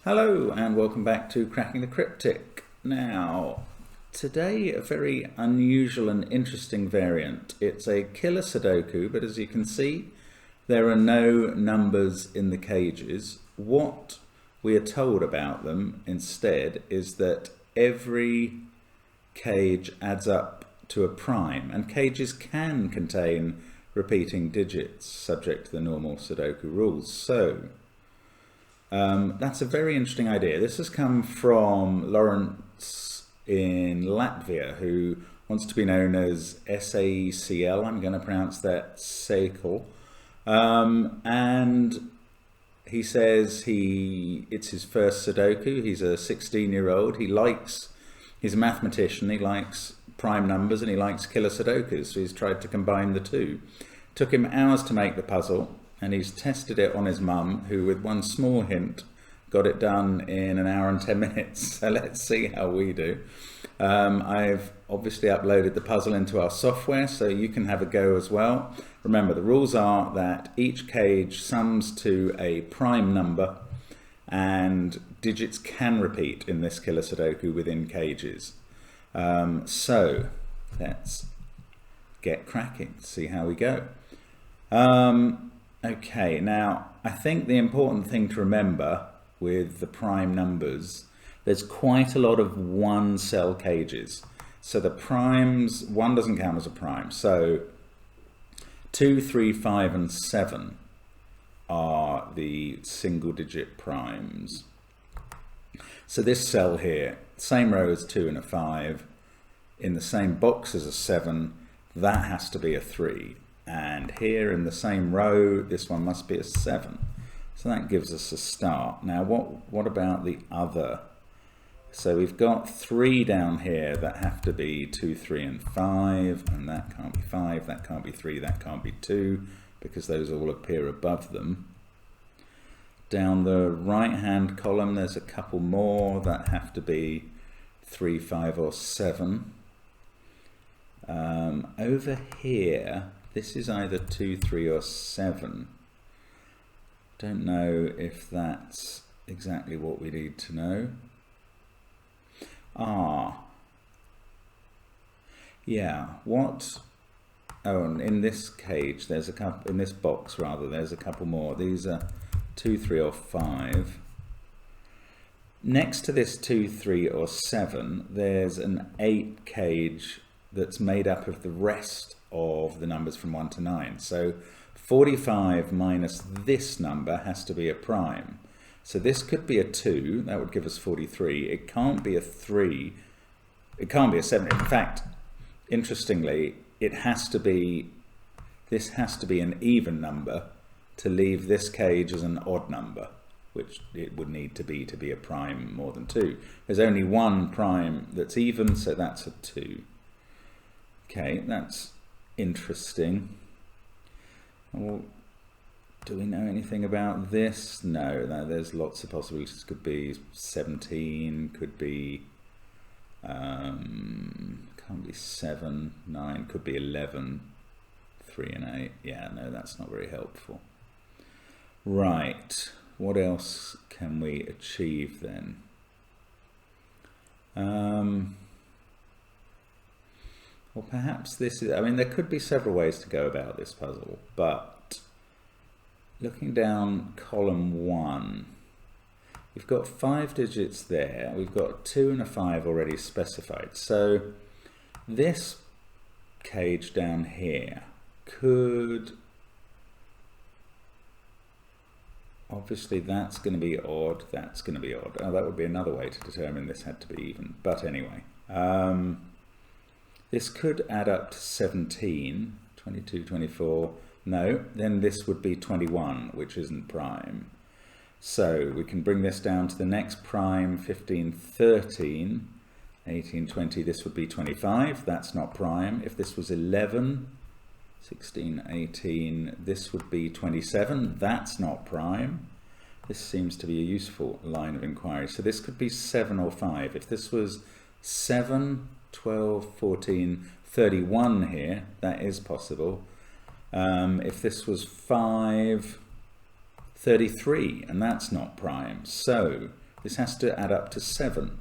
Hello and welcome back to Cracking the Cryptic. Now, today a very unusual and interesting variant. It's a killer Sudoku, but as you can see, there are no numbers in the cages. What we are told about them instead is that every cage adds up to a prime, and cages can contain repeating digits subject to the normal Sudoku rules. So that's a very interesting idea. This has come from Lawrence in Latvia, who wants to be known as Saecl. I'm going to pronounce that Saecl. And he says it's his first Sudoku. He's a 16-year-old. He's a mathematician. He likes prime numbers and he likes killer Sudokus. So he's tried to combine the two. Took him hours to make the puzzle, and he's tested it on his mum, who with one small hint got it done in an hour and 10 minutes. So let's see how we do. I've obviously uploaded the puzzle into our software so you can have a go as well. Remember, the rules are that each cage sums to a prime number and digits can repeat in this killer Sudoku within cages. So let's get cracking, see how we go. Okay, now I think the important thing to remember with the prime numbers, there's quite a lot of one cell cages. So the primes, one doesn't count as a prime. So 2, 3, 5 and 7 are the single digit primes. So this cell here, same row as 2 and a 5, in the same box as a 7, that has to be a 3. And here in the same row, this one must be a 7. So that gives us a start. Now what about the other? So we've got 3 down here that have to be 2, 3 and 5, and that can't be 5, that can't be 3, that can't be 2, because those all appear above them. Down the right hand column there's a couple more that have to be 3, 5 or 7. Over here, this is either 2, 3 or 7. Don't know if that's exactly what we need to know. Yeah, and in this cage, there's a couple, in this box rather, there's a couple more. These are 2, 3 or 5. Next to this 2, 3 or 7, there's an 8 cage that's made up of the rest of the numbers from 1 to 9. So 45 minus this number has to be a prime. So this could be a 2, that would give us 43. It can't be a 3, it can't be a 7. In fact, interestingly, this has to be an even number to leave this cage as an odd number, which it would need to be a prime more than 2. There's only one prime that's even, so that's a 2. Okay, that's interesting. Well, do we know anything about this? No, there's lots of possibilities. Could be 17, could be, can't be 7, 9, could be 11, 3 and 8. Yeah, no, that's not very helpful. Right, what else can we achieve then? Well, perhaps this is, I mean, there could be several ways to go about this puzzle, but looking down column 1, we've got 5 digits there, we've got 2 and a 5 already specified. So this cage down here could, obviously that's going to be odd, that's going to be odd. Oh, that would be another way to determine this had to be even, but anyway. This could add up to 17, 22, 24, no, then this would be 21, which isn't prime. So we can bring this down to the next prime, 15, 13, 18, 20, this would be 25, that's not prime. If this was 11, 16, 18, this would be 27, that's not prime. This seems to be a useful line of inquiry. So this could be 7 or 5. If this was 7, 12, 14, 31 here, that is possible. If this was 5, 33, and that's not prime. So This has to add up to 7.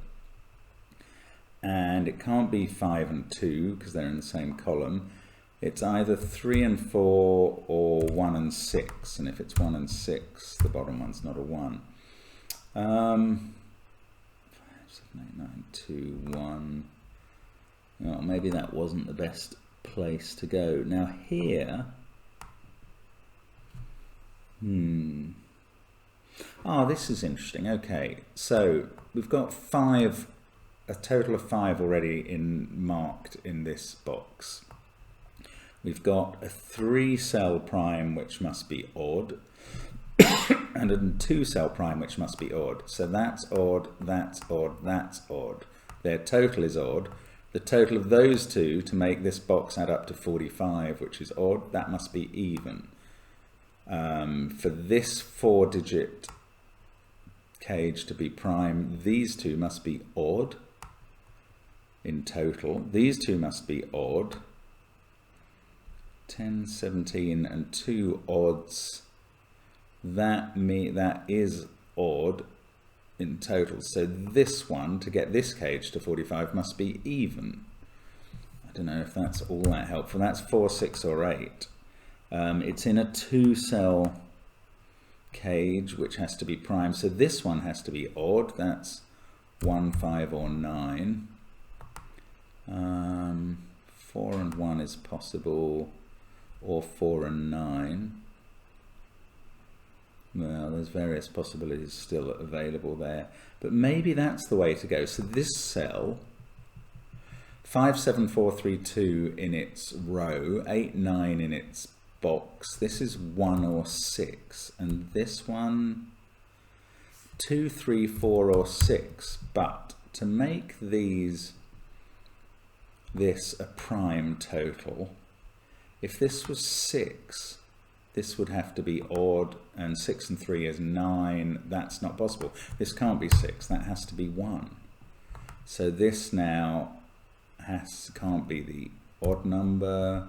And it can't be 5 and 2 because they're in the same column. It's either 3 and 4 or 1 and 6. And if it's 1 and 6, the bottom one's not a 1. 5, 7, 8, 9, 2, 1. Well, maybe that wasn't the best place to go. Now here, oh, this is interesting. Okay, so we've got 5, a total of 5 already marked in this box. We've got a 3-cell prime which must be odd, and a 2-cell prime which must be odd. So that's odd, that's odd, that's odd. Their total is odd. The total of those two to make this box add up to 45, which is odd, that must be even. For this 4-digit cage to be prime, these two must be odd in total. These two must be odd. 10, 17 and 2 odds. That is odd in total. So this one, to get this cage to 45, must be even. I don't know if that's all that helpful. That's 4, 6 or 8. It's in a 2-cell cage which has to be prime. So this one has to be odd. That's 1, 5 or 9. 4 and 1 is possible, or 4 and 9. Well, there's various possibilities still available there, but maybe that's the way to go. So this cell, 5, 7, 4, 3, 2 in its row, 8, 9 in its box. This is 1 or 6, and this one 2, 3, 4 or 6. But to make this a prime total, if this was 6, this would have to be odd, and 6 and 3 is 9. That's not possible. This can't be 6. That has to be 1. So this now can't be the odd number.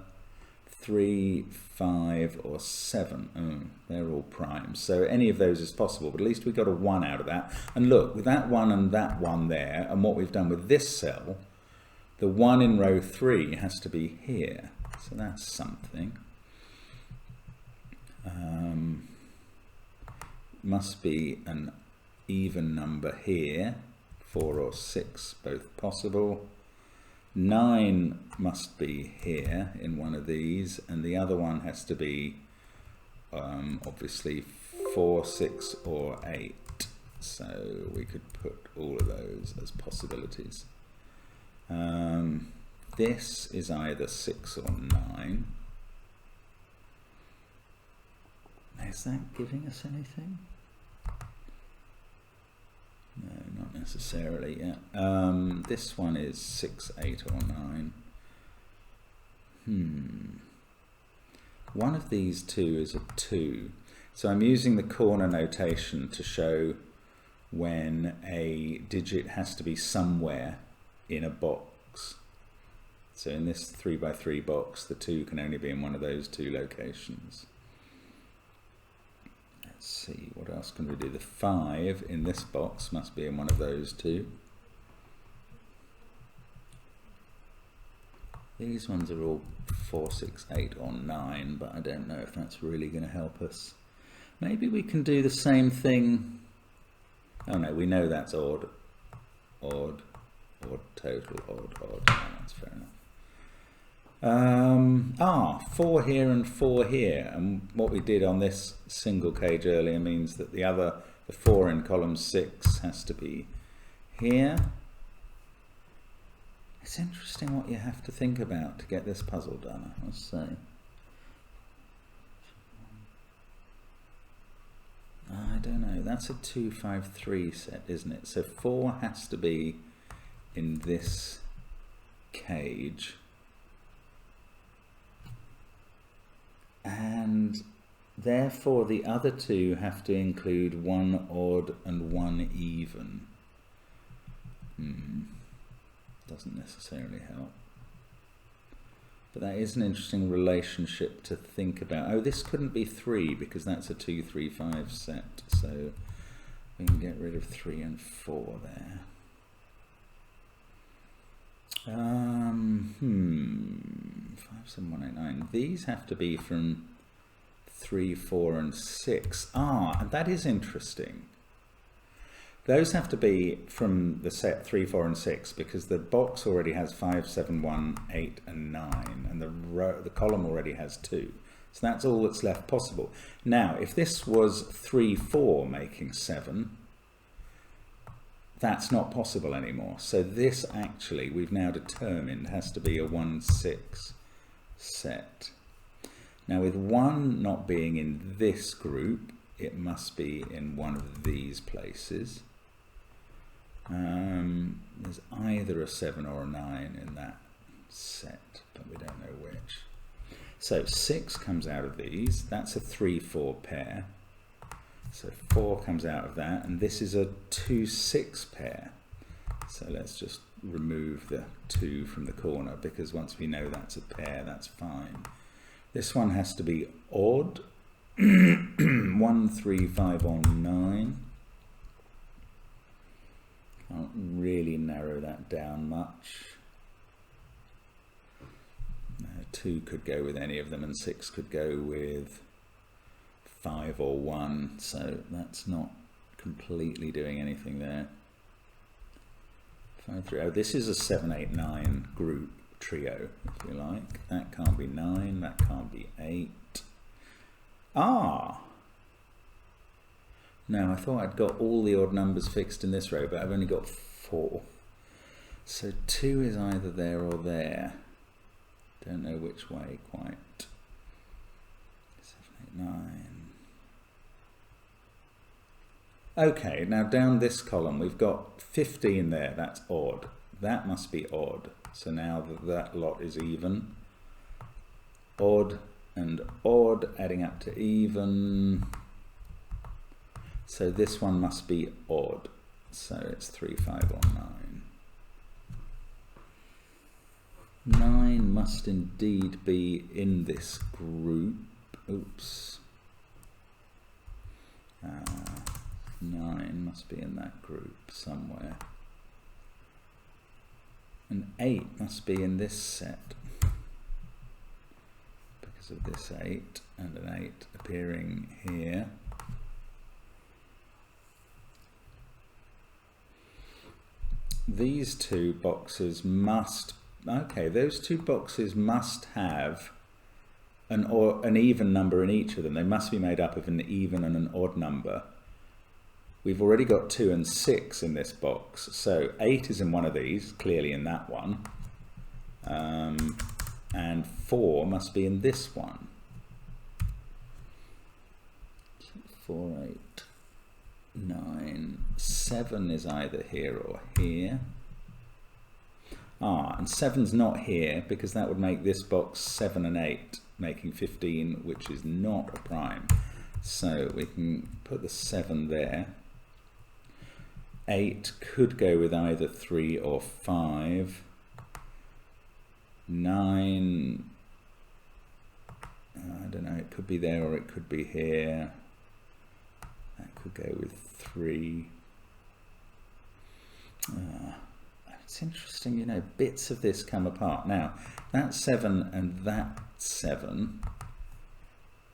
3, 5 or 7. They're all primes. So any of those is possible, but at least we got a 1 out of that. And look, with that 1 and that 1 there, and what we've done with this cell, the 1 in row 3 has to be here. So that's something. Must be an even number here. 4 or 6, both possible. 9 must be here in one of these, and the other one has to be obviously 4, 6 or 8. So we could put all of those as possibilities. This is either 6 or 9. Is that giving us anything? No, not necessarily yet. This one is 6, 8 or 9. One of these two is a 2. So I'm using the corner notation to show when a digit has to be somewhere in a box. So in this 3 by 3 box, the 2 can only be in one of those 2 locations. Let's see, what else can we do? The 5 in this box must be in one of those 2. These ones are all 4, 6, 8 or 9, but I don't know if that's really going to help us. Maybe we can do the same thing. Oh no, we know that's odd, odd, odd total, odd, odd. Oh, that's fair enough. 4 here and 4 here, and what we did on this single cage earlier means that the 4 in column 6 has to be here. It's interesting what you have to think about to get this puzzle done, I must say. I don't know, that's a 2, 5, 3 set, isn't it? So 4 has to be in this cage. And therefore the other 2 have to include 1 odd and 1 even. Doesn't necessarily help. But that is an interesting relationship to think about. Oh, this couldn't be 3 because that's a 2, 3, 5 set. So we can get rid of 3 and 4 there. 5, 7, 1, 8, 9. These have to be from 3, 4 and 6. And that is interesting. Those have to be from the set 3, 4 and 6 because the box already has 5, 7, 1, 8 and 9 and the column already has 2. So that's all that's left possible. Now if this was 3, 4 making 7, that's not possible anymore. So this actually we've now determined has to be a 1, 6 set. Now with 1 not being in this group, it must be in one of these places. There's either a 7 or a 9 in that set, but we don't know which. So 6 comes out of these. That's a 3, 4 pair. So 4 comes out of that, and this is a 2, 6 pair. So let's just remove the 2 from the corner because once we know that's a pair, that's fine. This one has to be odd. 1, 3, 5 or 9. Can't really narrow that down much. 2 could go with any of them and 6 could go with 5 or 1, so that's not completely doing anything there. 5, 3, this is a 7, 8, 9 group trio, if you like. That can't be 9, that can't be 8. Now I thought I'd got all the odd numbers fixed in this row, but I've only got 4. So 2 is either there or there. Don't know which way quite. 7, 8, 9. Okay, now down this column we've got 15 there, that's odd. That must be odd. So now that lot is even. Odd and odd adding up to even. So this one must be odd. So it's 3, 5 or 9. 9 must indeed be in this group. Oops. 9 must be in that group somewhere. And 8 must be in this set because of this 8 and an 8 appearing here. These 2 boxes must, okay, those 2 boxes must have an even number in each of them. They must be made up of an even and an odd number. We've already got 2 and 6 in this box, so 8 is in one of these, clearly in that one, and 4 must be in this one. 4, 8, 9, 7 is either here or here. And 7's not here because that would make this box 7 and 8, making 15, which is not a prime. So we can put the 7 there. 8 could go with either 3 or 5. 9, I don't know, it could be there or it could be here. That could go with 3. It's interesting, you know, bits of this come apart. Now, that 7 and that 7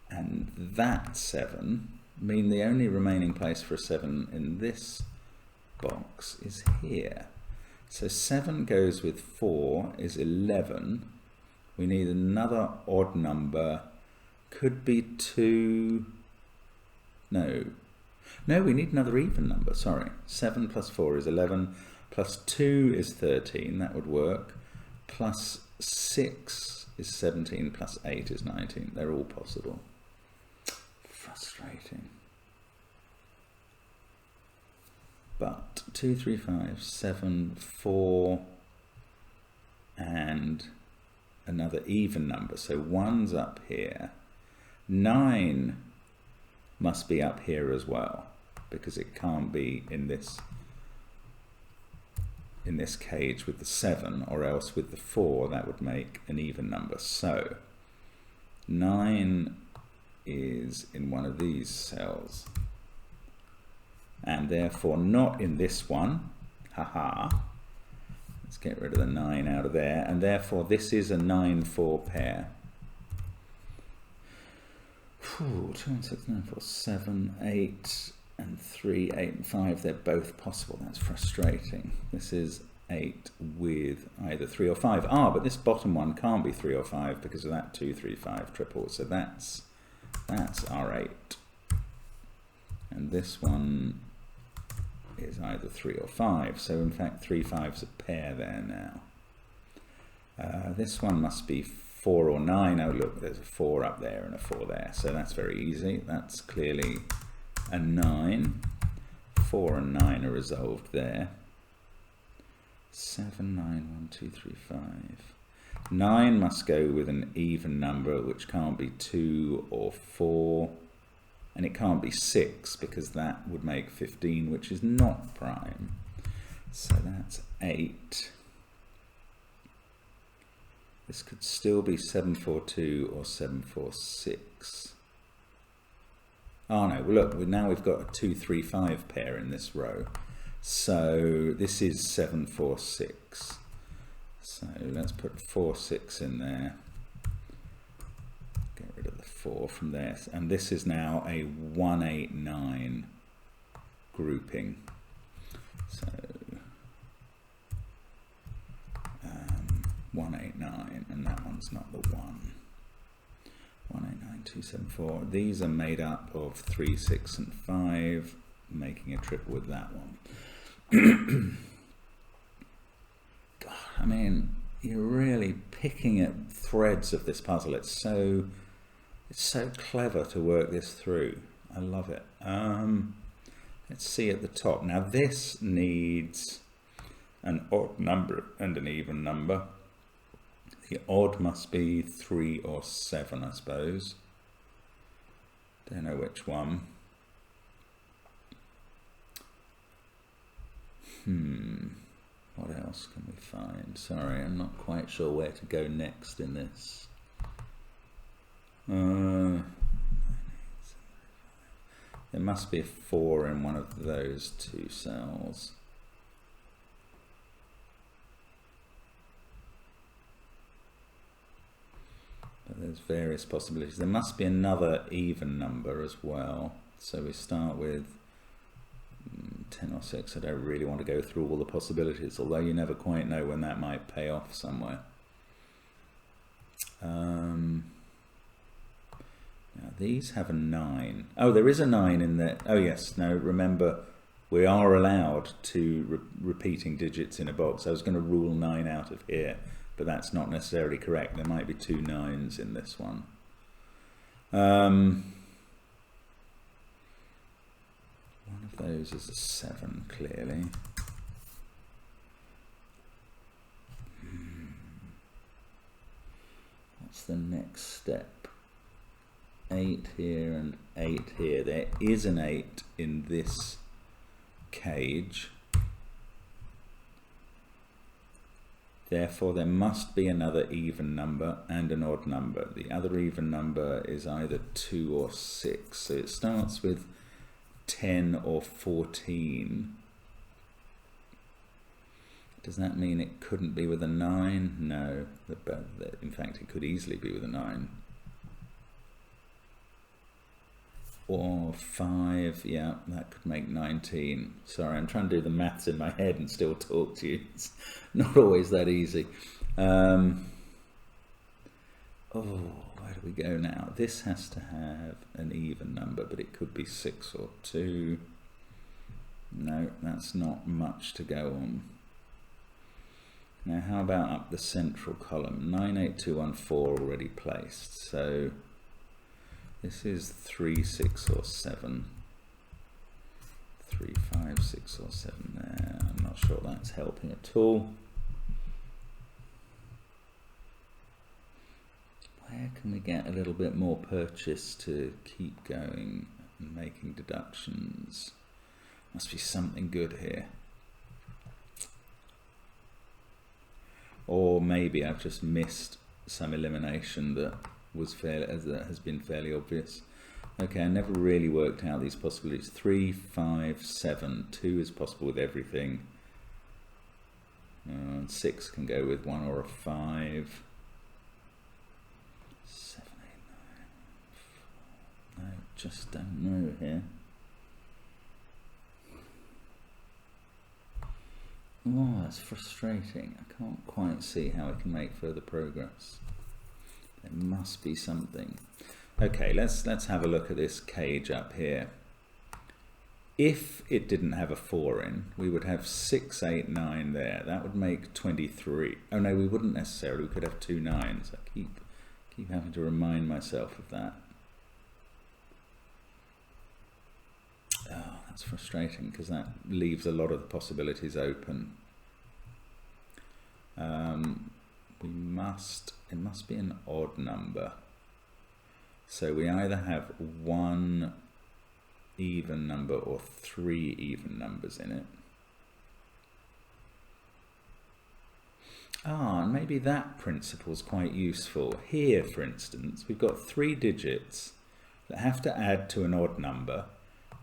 and that 7 mean the only remaining place for a 7 in this box is here. So 7 goes with 4 is 11. We need another odd number. Could be 2. No, we need another even number, sorry. 7 plus 4 is 11, plus 2 is 13, that would work. Plus 6 is 17, plus 8 is 19. They're all possible. Frustrating. But 2, 3, 5, 7, 4, and another even number. So 1's up here. 9 must be up here as well, because it can't be in this cage with the 7, or else with the 4 that would make an even number. So 9 is in one of these cells. and therefore not in this one. Haha. Let's get rid of the 9 out of there, and therefore this is a 9-4 pair. 2 and 6, 9, 4, 7, 8 and 3, 8 and 5. They're both possible. That's frustrating. This is 8 with either 3 or 5. Ah, but this bottom one can't be 3 or 5 because of that 2, 3, 5 triple. So that's R8. And this one is either 3 or 5. So in fact 3 5's a pair there now. This one must be 4 or 9. Oh look, there's a 4 up there and a 4 there. So that's very easy. That's clearly a 9. 4 and 9 are resolved there. 7, 9, 1, 2, 3, 5. 9 must go with an even number, which can't be 2 or 4. And it can't be 6 because that would make 15, which is not prime. So that's 8. This could still be 742 or 746. Oh no, well look, now we've got a 2, 3, 5 pair in this row. So this is 746. So let's put 4, 6 in there. Get rid of the 4 from there. And this is now a 1, 8, 9 grouping. So 1, 8, 9, and that one's not the 1. 1, 8, 9, 2, 7, 4. These are made up of 3, 6, and 5, making a triple with that one. God, I mean, you're really picking at threads of this puzzle. It's so clever to work this through. I love it. Let's see at the top. Now this needs an odd number and an even number. The odd must be 3 or 7, I suppose. Don't know which one. What else can we find? Sorry, I'm not quite sure where to go next in this. There must be a 4 in one of those 2 cells. But there's various possibilities. There must be another even number as well. So we start with 10 or 6. I don't really want to go through all the possibilities, although you never quite know when that might pay off somewhere. Now these have a 9. Oh, there is a 9 in there. Oh yes, no, remember we are allowed to repeating digits in a box. I was going to rule 9 out of here, but that's not necessarily correct. There might be 2 9s in this one. One of those is a 7, clearly. What's the next step? 8 here and 8 here. There is an 8 in this cage. Therefore, there must be another even number and an odd number. The other even number is either 2 or 6. So it starts with 10 or 14. Does that mean it couldn't be with a 9? No. In fact, it could easily be with a 9. Or 5, yeah, that could make 19. Sorry, I'm trying to do the maths in my head and still talk to you. It's not always that easy. Oh, where do we go now? This has to have an even number, but it could be 6 or 2. No, that's not much to go on. Now, how about up the central column? 9, 8, 2, 1, 4 already placed. So this is 3, 6, or 7. 3, 5, 6, or 7 there. I'm not sure that's helping at all. Where can we get a little bit more purchase to keep going and making deductions? Must be something good here. Or maybe I've just missed some elimination that was fairly, that has been fairly obvious. Okay, I never really worked out these possibilities. 3, 5, 7. 2 is possible with everything. 6 can go with 1 or a 5. 7, 8, 9. 4. I just don't know here. Oh, that's frustrating. I can't quite see how I can make further progress. There must be something. Okay, let's have a look at this cage up here. If it didn't have a 4 in, we would have 6, 8, 9 there. That would make 23. Oh no, we wouldn't necessarily. We could have 2 9s. I keep having to remind myself of that. Oh, that's frustrating because that leaves a lot of the possibilities open. It must be an odd number. So we either have 1 even number or 3 even numbers in it. And maybe that principle is quite useful. Here, for instance, we've got 3 digits that have to add to an odd number.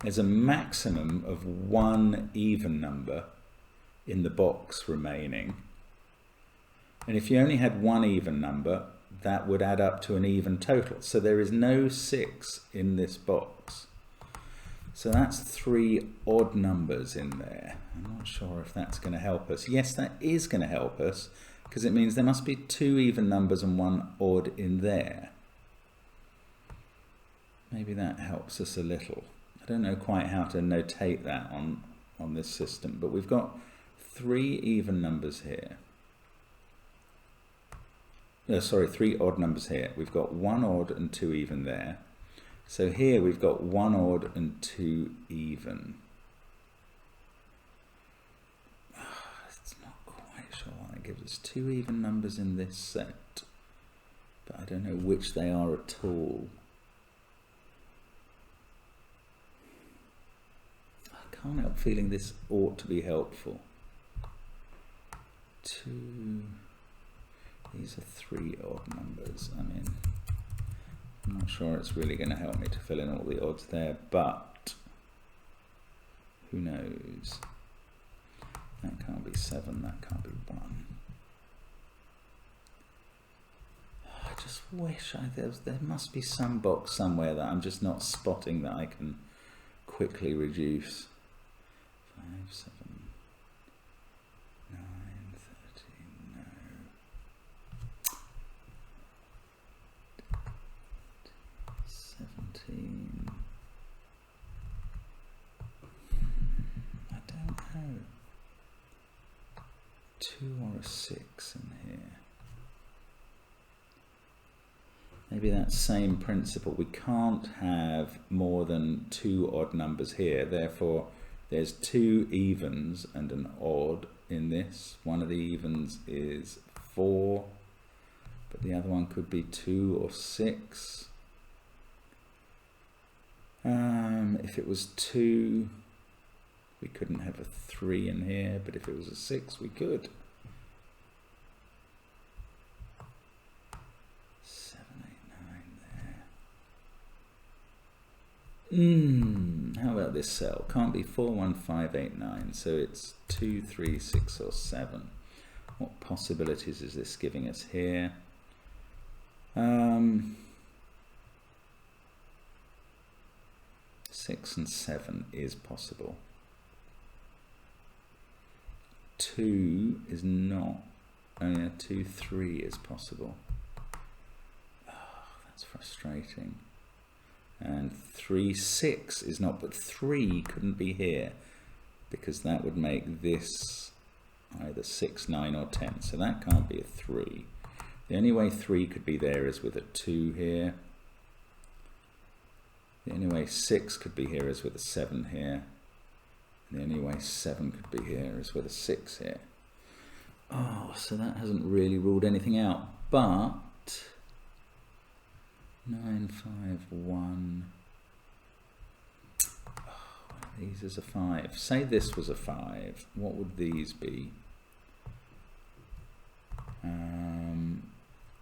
There's a maximum of 1 even number in the box remaining. And if you only had 1 even number, that would add up to an even total. So there is no 6 in this box. So that's 3 odd numbers in there. I'm not sure if that's going to help us. Yes, that is going to help us because it means there must be 2 even numbers and 1 odd in there. Maybe that helps us a little. I don't know quite how to notate that on this system, but we've got 3 even numbers here. 3 odd numbers here. We've got 1 odd and 2 even there. So here we've got 1 odd and 2 even. It's not quite sure why it gives us 2 even numbers in this set, but I don't know which they are at all. I can't help feeling this ought to be helpful. 2. These are 3 odd numbers. I mean, I'm not sure it's really going to help me to fill in all the odds there, but who knows? That can't be 7, that can't be 1. I just wish there must be some box somewhere that I'm just not spotting that I can quickly reduce. 5, 7, 9, 13, no. 17. I don't know. 2 or a 6 in here. Maybe that same principle. We can't have more than 2 odd numbers here. Therefore, there's 2 evens and an odd in this. One of the evens is 4, but the other one could be 2 or 6. If it was 2, we couldn't have a 3 in here, but if it was a 6, we could. 7, 8, 9 there. How about this cell? Can't be 4, 1, 5, 8, 9, so it's 2, 3, 6, or 7. What possibilities is this giving us here? 6 and 7 is possible. 2 is not. Oh yeah, 2, 3 is possible. Oh, that's frustrating. And 3, 6 is not, but 3 couldn't be here because that would make this either 6, 9 or 10. So that can't be a 3. The only way 3 could be there is with a 2 here. The only way 6 could be here is with a 7 here. The only way 7 could be here is with a 6 here. Oh, so that hasn't really ruled anything out. But 9, 5, 1. Oh, one of these is a 5. Say this was a 5. What would these be?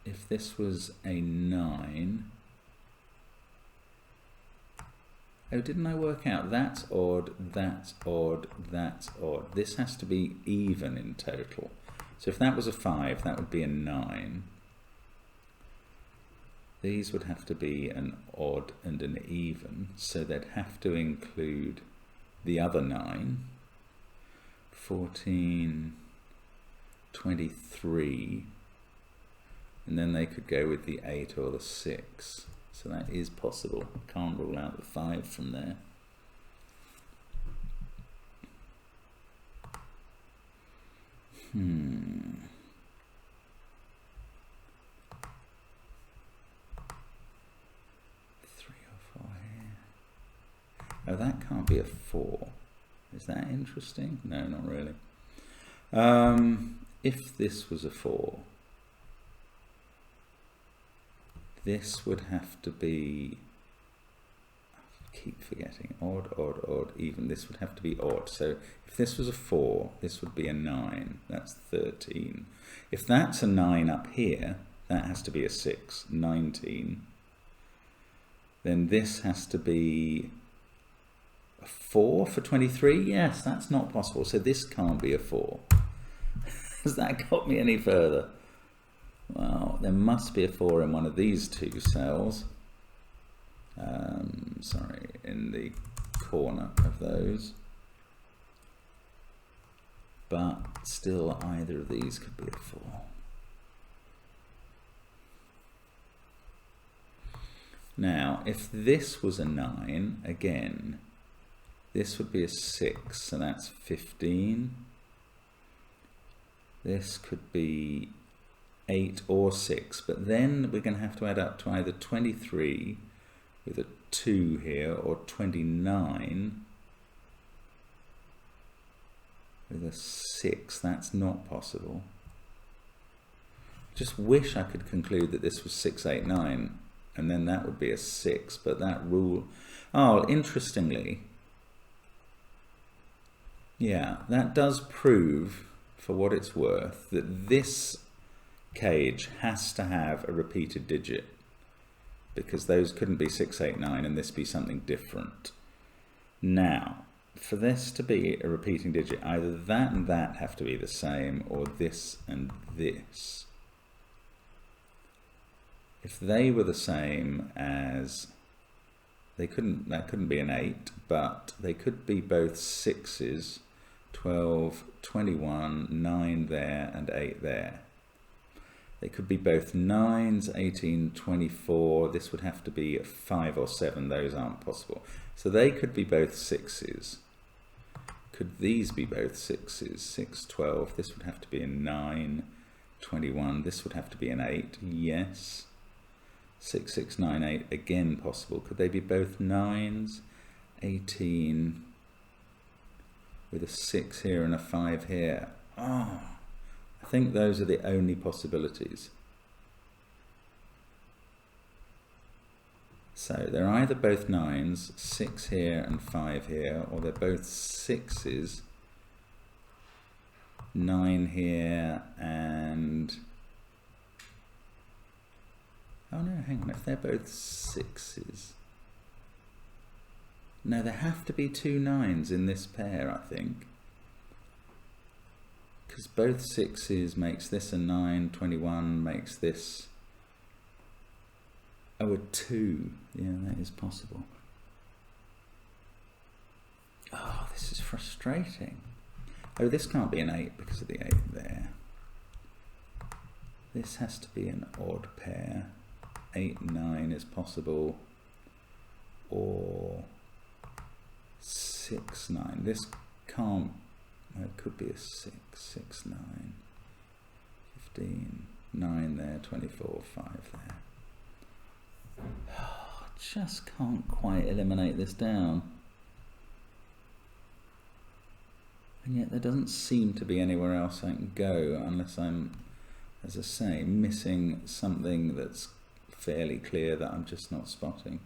If this was a 9, Oh, didn't I work out? That's odd, that's odd, that's odd. This has to be even in total. So if that was a 5, that would be a 9. These would have to be an odd and an even, so they'd have to include the other 9. 14, 23, and then they could go with the 8 or the 6. So that is possible. Can't rule out the 5 from there. Oh, that can't be a 4. Is that interesting? No, not really. If this was a 4, this would have to be, I keep forgetting, odd, odd, odd, even. This would have to be odd. So if this was a 4, this would be a 9. That's 13. If that's a 9 up here, that has to be a 6, 19. Then this has to be 4 for 23? Yes, that's not possible. So this can't be a 4. Has that got me any further? Well, there must be a 4 in one of these two cells. Sorry, in the corner of those. But still, either of these could be a 4. Now, if this was a 9, again, this would be a 6, so that's 15. This could be 8 or 6, but then we're going to have to add up to either 23 with a 2 here or 29 with a 6. That's not possible. Just wish I could conclude that this was 6, 8, 9, and then that would be a 6, but that rule... Oh, interestingly, yeah, that does prove, for what it's worth, that this cage has to have a repeated digit, because those couldn't be 6, 8, 9 and this be something different. Now, for this to be a repeating digit, either that and that have to be the same, or this and this. If they were the same as, that couldn't be an 8, but they could be both 6s, 12, 21, 9 there and 8 there. They could be both 9s, 18, 24. This would have to be a 5 or 7. Those aren't possible. So they could be both 6s. Could these be both 6s? 6, 12. This would have to be a 9, 21. This would have to be an 8. Yes. 6, 6, 9, 8. Again possible. Could they be both 9s? 18 with a 6 here and a 5 here. Oh. I think those are the only possibilities. So they're either both 9s, 6 here and 5 here, or they're both 6s, 9 here and... Oh no, hang on, if they're both 6s... No, there have to be 2 9s in this pair, I think. Because both 6s makes this a 9, 21 makes this, oh, a 2. Yeah, that is possible. Oh, this is frustrating. Oh, this can't be an 8 because of the 8 there. This has to be an odd pair. 8, 9 is possible. Or 6, 9. This can't. It could be a 6, 6, 9, 15, 9 there, 24, 5 there. I just can't quite eliminate this down. And yet there doesn't seem to be anywhere else I can go unless I'm, as I say, missing something that's fairly clear that I'm just not spotting.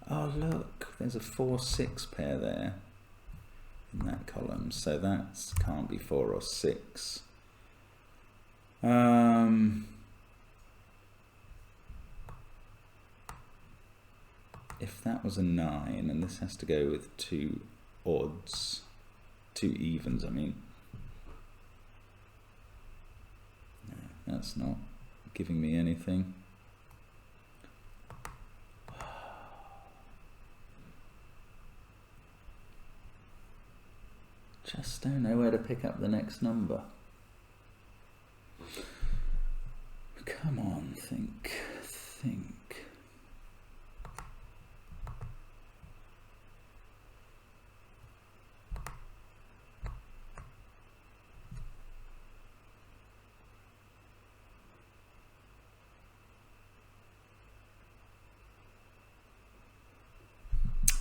Oh look, there's a 4, 6 pair there in that column, so that can't be 4 or 6. if that was a 9, and this has to go with 2 odds, 2 evens, I mean. No, that's not giving me anything. Just don't know where to pick up the next number. Come on, think.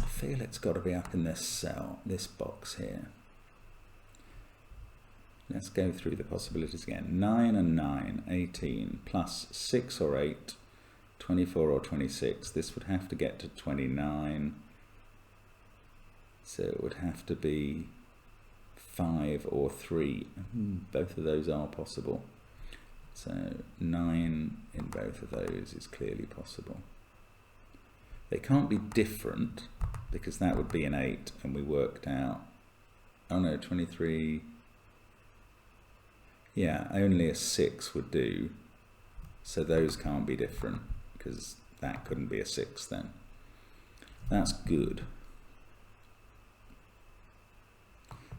I feel it's got to be up in this cell, this box here. Let's go through the possibilities again. 9 and 9, 18, plus 6 or 8, 24 or 26. This would have to get to 29. So it would have to be 5 or 3. Both of those are possible. So 9 in both of those is clearly possible. They can't be different because that would be an 8, and we worked out, oh no, 23. Yeah, only a 6 would do, so those can't be different because that couldn't be a 6 then. That's good.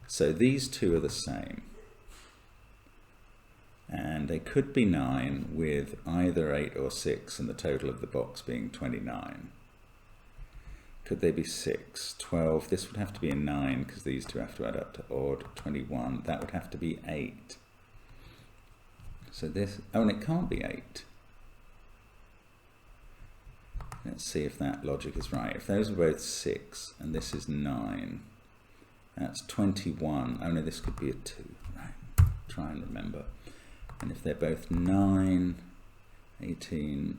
So these two are the same, and they could be 9 with either 8 or 6 and the total of the box being 29. Could they be 6, 12? This would have to be a 9 because these two have to add up to odd. 21, that would have to be 8. So this, oh, and it can't be 8. Let's see if that logic is right. If those are both 6 and this is 9, that's 21. Oh no, this could be a 2. Right, try and remember. And if they're both 9, 18,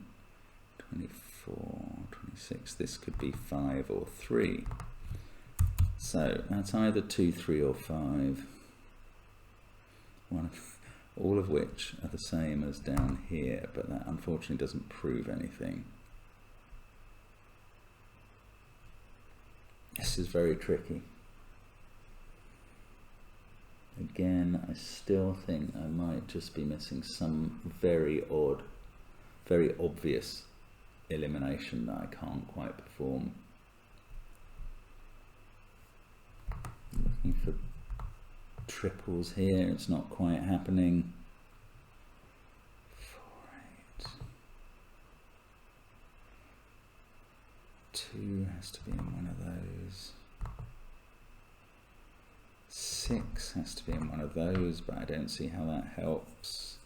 24, 26, this could be 5 or 3. So that's either 2, 3 or 5. All of which are the same as down here, but that unfortunately doesn't prove anything. This is very tricky. Again, I still think I might just be missing some very odd, very obvious elimination that I can't quite perform. I'm looking for triples here, it's not quite happening. 4, 8. 2 has to be in one of those. 6 has to be in one of those, but I don't see how that helps.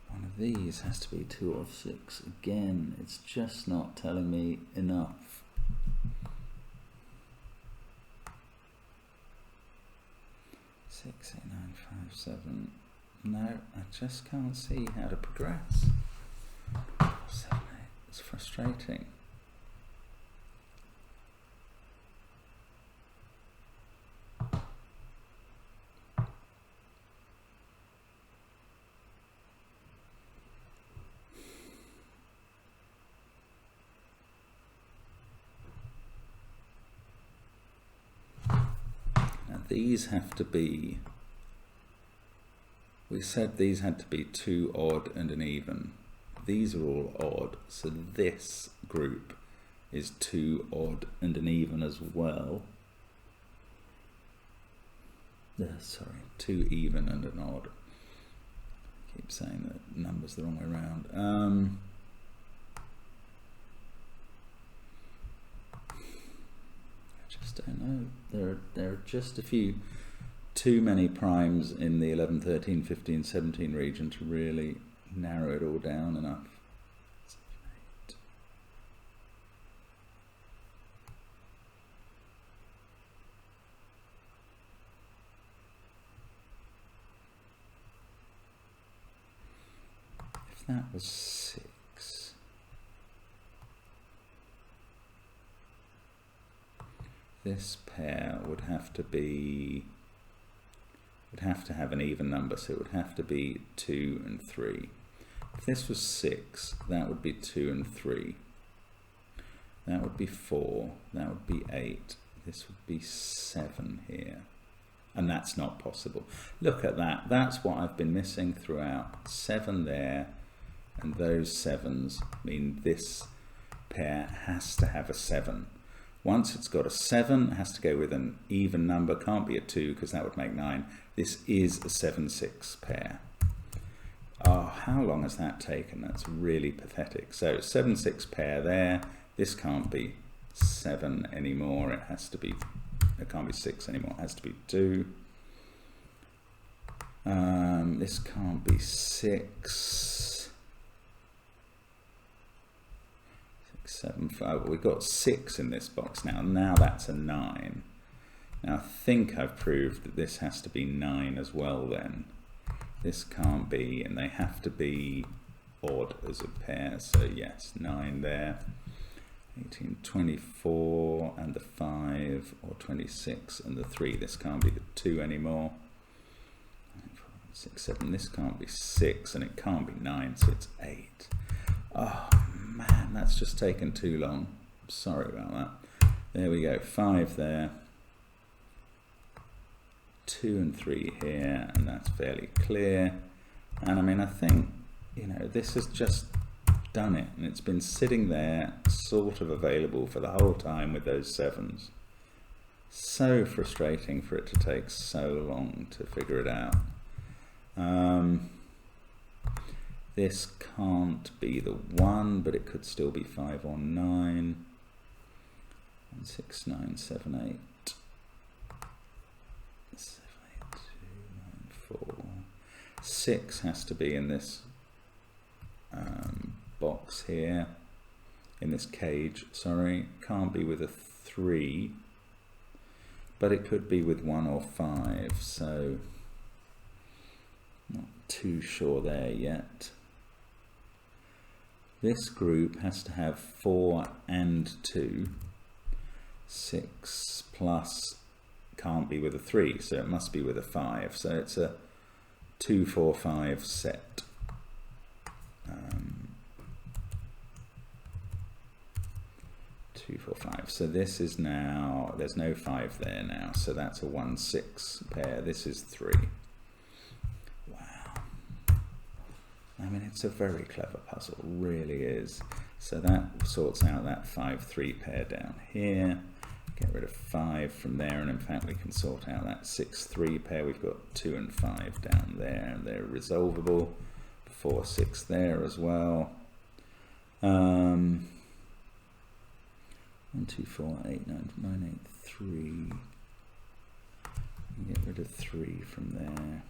One of these has to be 2 or 6. Again, it's just not telling me enough. 6, 8, 9, 5, 7. No, I just can't see how to progress. 7, 8. It's frustrating. These have to be, we said these had to be 2 odd and an even. These are all odd, so this group is 2 odd and an even as well. Sorry, 2 even and an odd. I keep saying that numbers the wrong way around. Don't know. There are just a few, too many primes in the 11, 13, 15, 17 region to really narrow it all down enough. 7, 8. If that was 6. This pair would have to be, would have to have an even number, so it would have to be 2 and 3. If this was 6, that would be 2 and 3. That would be 4. That would be 8. This would be 7 here. And that's not possible. Look at that. That's what I've been missing throughout. 7 there, and those 7s mean this pair has to have a 7. Once it's got a 7, it has to go with an even number. Can't be a 2 because that would make 9. This is a 7-6 pair. Oh, how long has that taken? That's really pathetic. So 7-6 pair there. This can't be 7 anymore. It has to be, it can't be 6 anymore. It has to be 2. This can't be 6. 6, 7, 5. We've got 6 in this box now. Now that's a 9. Now I think I've proved that this has to be 9 as well then. This can't be, and they have to be odd as a pair. So yes, 9 there. 18, 24 and the 5, or 26 and the 3. This can't be the 2 anymore. 6, 7. This can't be 6 and it can't be 9, so it's 8. Oh man, that's just taken too long. I'm sorry about that. There we go. 5 there. 2 and 3 here, and that's fairly clear. And I mean, I think, you know, this has just done it, and it's been sitting there sort of available for the whole time with those 7s. So frustrating for it to take so long to figure it out. This can't be the 1, but it could still be 5 or 9. 6, 9, 7, 8. 7, 8, 2, 9, 4. 6 has to be in this box here, in this cage, sorry. Can't be with a 3, but it could be with 1 or 5, so not too sure there yet. This group has to have 4 and 2. 6 plus can't be with a 3, so it must be with a 5, so it's a 2, 4, 5 set. 2, 4, 5. So this is now, there's no 5 there now, so that's a 1, 6 pair. This is 3. Wow. I mean, it's a very clever puzzle, really is. So that sorts out that 5, 3 pair down here. Get rid of 5 from there, and in fact we can sort out that 6, 3 pair. We've got 2 and 5 down there, and they're resolvable. 4, 6 there as well. 1, 2, 4, 8, 9, 9, 8, 3. Get rid of 3 from there.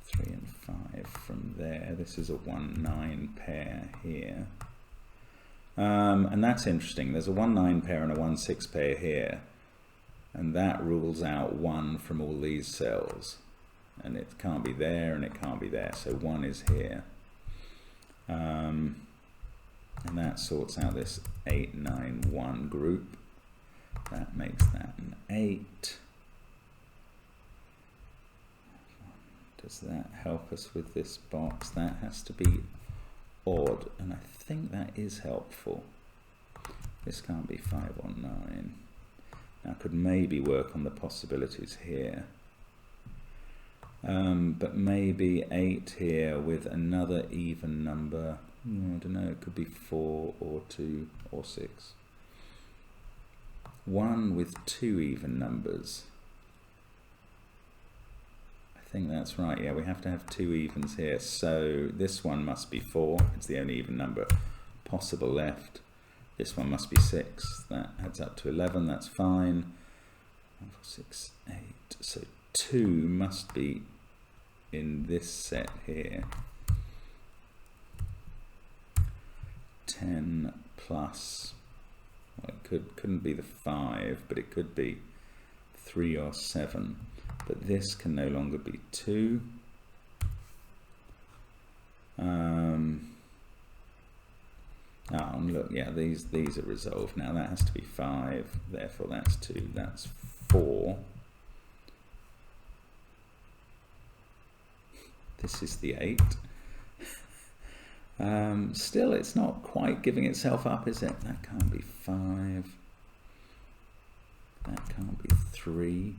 3 and 5 from there. This is a 1, 9 pair here. And that's interesting. There's a 1, 9 pair and a 1, 6 pair here. And that rules out 1 from all these cells. And it can't be there and it can't be there. So 1 is here. And that sorts out this 8, 9, 1 group. That makes that an 8. Does that help us with this box? That has to be odd, and I think that is helpful. This can't be 5 or 9. Now I could maybe work on the possibilities here. But maybe 8 here with another even number. I don't know, it could be 4 or 2 or 6. 1 with 2 even numbers. I think that's right, yeah, we have to have 2 evens here. So this one must be 4, it's the only even number possible left. This one must be 6, that adds up to 11, that's fine. 1, 4, 6, 8. So 2 must be in this set here. 10 plus, well, it couldn't be the 5, but it could be 3 or 7. But this can no longer be 2. Oh, look, yeah, these are resolved now. That has to be 5, therefore that's 2, that's 4. This is the 8. Still, it's not quite giving itself up, is it? That can't be 5. That can't be 3.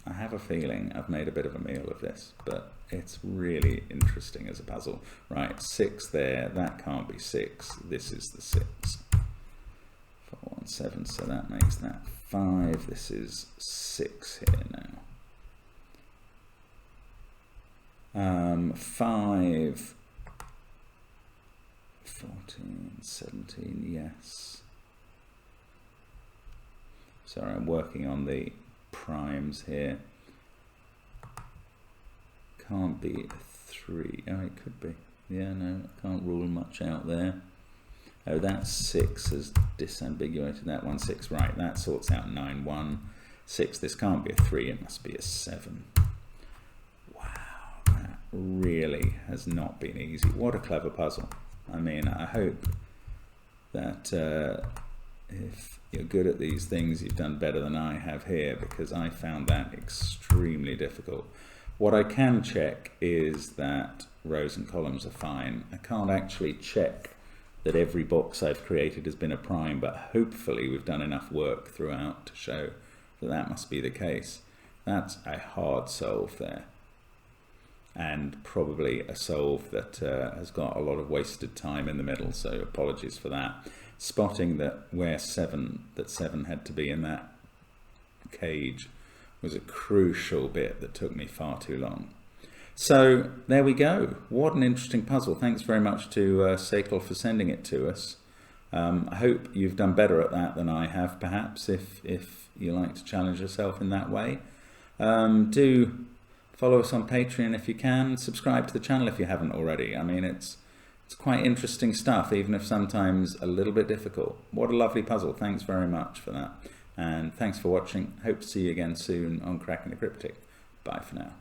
I have a feeling I've made a bit of a meal of this, but it's really interesting as a puzzle. Right, 6 there, that can't be 6. This is the 6. 4, 1, 7, so that makes that 5. This is 6 here now. 5, 14, 17, yes. Sorry, I'm working on the primes here. Can't be 3. Oh, it could be. Yeah, no, I can't rule much out there. Oh, that 6 has disambiguated that one. 6, right, that sorts out 9, 1, 6. This can't be a 3, it must be a 7. Really has not been easy. What a clever puzzle. I mean, I hope that if you're good at these things, you've done better than I have here, because I found that extremely difficult. What I can check is that rows and columns are fine. I can't actually check that every box I've created has been a prime, but hopefully we've done enough work throughout to show that that must be the case. That's a hard solve there, and probably a solve that has got a lot of wasted time in the middle, so apologies for that. Spotting that where 7 had to be in that cage was a crucial bit that took me far too long. So there we go. What an interesting puzzle. Thanks very much to Saecl for sending it to us. I hope you've done better at that than I have, perhaps, if you like to challenge yourself in that way. Do follow us on Patreon if you can. Subscribe to the channel if you haven't already. I mean, it's quite interesting stuff, even if sometimes a little bit difficult. What a lovely puzzle. Thanks very much for that. And thanks for watching. Hope to see you again soon on Cracking the Cryptic. Bye for now.